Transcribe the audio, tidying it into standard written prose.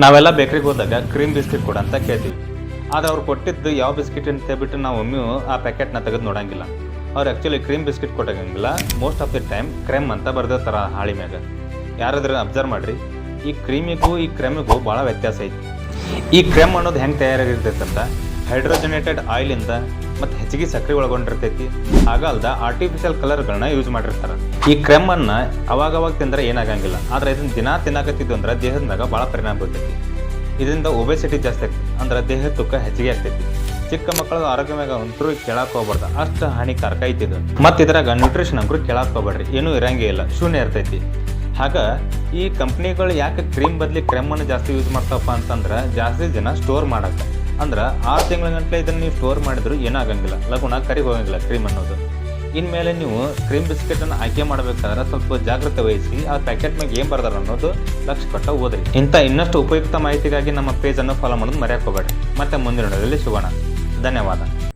ನಾವೆಲ್ಲ ಬೇಕ್ರಿಗೆ ಹೋದಾಗ cream biscuit ಕೊಡು ಅಂತ ಕೇಳ್ತೀವಿ. ಆದರೆ ಅವ್ರು ಕೊಟ್ಟಿದ್ದು ಯಾವ ಬಿಸ್ಕೆಟ್ ಅಂತ ಹೇಳ್ಬಿಟ್ಟು ನಾವು ಒಮ್ಮೆ ಆ ಪ್ಯಾಕೆಟ್ನ ತೆಗೆದು ನೋಡಂಗಿಲ್ಲ. ಅವ್ರು ಆ್ಯಕ್ಚುಲಿ ಕ್ರೀಮ್ ಬಿಸ್ಕೆಟ್ ಕೊಟ್ಟಂಗಿಲ್ಲ, most of the time cream ಅಂತ ಬರ್ದಿರ್ತಾರೆ ಹಾಳಿ ಮ್ಯಾಗ. ಯಾರಾದ್ರೂ ಅಬ್ಸರ್ವ್ ಮಾಡಿರಿ, ಈ ಕ್ರೀಮಿಗೂ ಈ ಕ್ರೆಮಿಗೂ ಭಾಳ ವ್ಯತ್ಯಾಸ ಐತಿ. ಈ ಕ್ರೆಮ್ ಅನ್ನೋದು ಹೆಂಗೆ ತಯಾರಾಗಿರ್ತೈತೆ ಅಂತ ಹೈಡ್ರೋಜನೇಟೆಡ್ ಆಯಿಲಿಂದ ಮತ್ತು ಹೆಚ್ಚಿಗೆ ಸಕ್ಕರೆ ಒಳಗೊಂಡಿರ್ತೈತಿ. ಹಾಗಲ್ದ ಆರ್ಟಿಫಿಷಿಯಲ್ ಕಲರ್ಗಳನ್ನ ಯೂಸ್ ಮಾಡಿರ್ತಾರೆ. ಈ ಕ್ರೆಮ್ಮನ್ನು ಅವಾಗವಾಗ ತಿಂದರೆ ಏನಾಗಂಗಿಲ್ಲ, ಆದರೆ ಇದನ್ನು ದಿನ ತಿನ್ನಾಕತ್ತಿದ್ದು ಅಂದ್ರೆ ದೇಹದ ಮ್ಯಾಗ ಭಾಳ ಪರಿಣಾಮ ಬೀರ್ತೈತಿ. ಇದರಿಂದ ಒಬೆಸಿಟಿ ಜಾಸ್ತಿ ಆಗ್ತೈತಿ, ಅಂದ್ರೆ ದೇಹದ ತೂಕ ಹೆಚ್ಚಿಗೆ ಆಗ್ತೈತಿ. ಚಿಕ್ಕ ಮಕ್ಕಳ ಆರೋಗ್ಯ ಮ್ಯಾಗ ಅಂತರೂ ಕೇಳಕ್ಕೆ ಹೋಗ್ಬಾರ್ದು, ಅಷ್ಟು ಹಾನಿಕಾರಕ ಐತಿದು. ಮತ್ತು ಇದ್ರಾಗ ನ್ಯೂಟ್ರಿಷನ್ ಅಂಕರು ಕೇಳಕ್ಕೆ ಹೋಗ್ಬೇಡ್ರಿ, ಏನೂ ಇರಂಗೇ ಇಲ್ಲ, ಶೂನ್ಯ ಇರ್ತೈತಿ. ಆಗ ಈ ಕಂಪ್ನಿಗಳು ಯಾಕೆ ಕ್ರೀಮ್ ಬದಲಿ ಕ್ರೆಮ್ಮನ್ನು ಜಾಸ್ತಿ ಯೂಸ್ ಮಾಡ್ತಾವಪ್ಪ ಅಂತಂದ್ರೆ ಜಾಸ್ತಿ ದಿನ ಸ್ಟೋರ್ ಮಾಡಕ್ಕೆ. ಅಂದ್ರೆ 6 ತಿಂಗಳ ಗಂಟಲೆ ಇದನ್ನು ನೀವು ಸ್ಟೋರ್ ಮಾಡಿದ್ರು ಏನಾಗಂಗಿಲ್ಲ, ಲಗುಣ ಕರಿಗೆ ಹೋಗಂಗಿಲ್ಲ ಕ್ರೀಮ್ ಅನ್ನೋದು. ಇನ್ಮೇಲೆ ನೀವು ಕ್ರೀಮ್ ಬಿಸ್ಕೆಟನ್ನು ಆಯ್ಕೆ ಮಾಡಬೇಕಾದ್ರೆ ಸ್ವಲ್ಪ ಜಾಗ್ರತೆ ವಹಿಸಿ ಆ ಪ್ಯಾಕೆಟ್ ಮ್ಯಾಗ ಏನು ಬರ್ದಾರ ಅನ್ನೋದು ಲಕ್ಷ ಕೊಟ್ಟ ಓದ್ರಿ. ಇಂಥ ಇನ್ನಷ್ಟು ಉಪಯುಕ್ತ ಮಾಹಿತಿಗಾಗಿ ನಮ್ಮ ಪೇಜನ್ನು ಫಾಲೋ ಮಾಡೋದು ಮರೆಯಕ್ಕೆ ಹೋಗಬೇಡಿ. ಮತ್ತೆ ಮುಂದಿನ ವಿಡಿಯೋದಲ್ಲಿ ಸಿಗೋಣ. ಧನ್ಯವಾದ.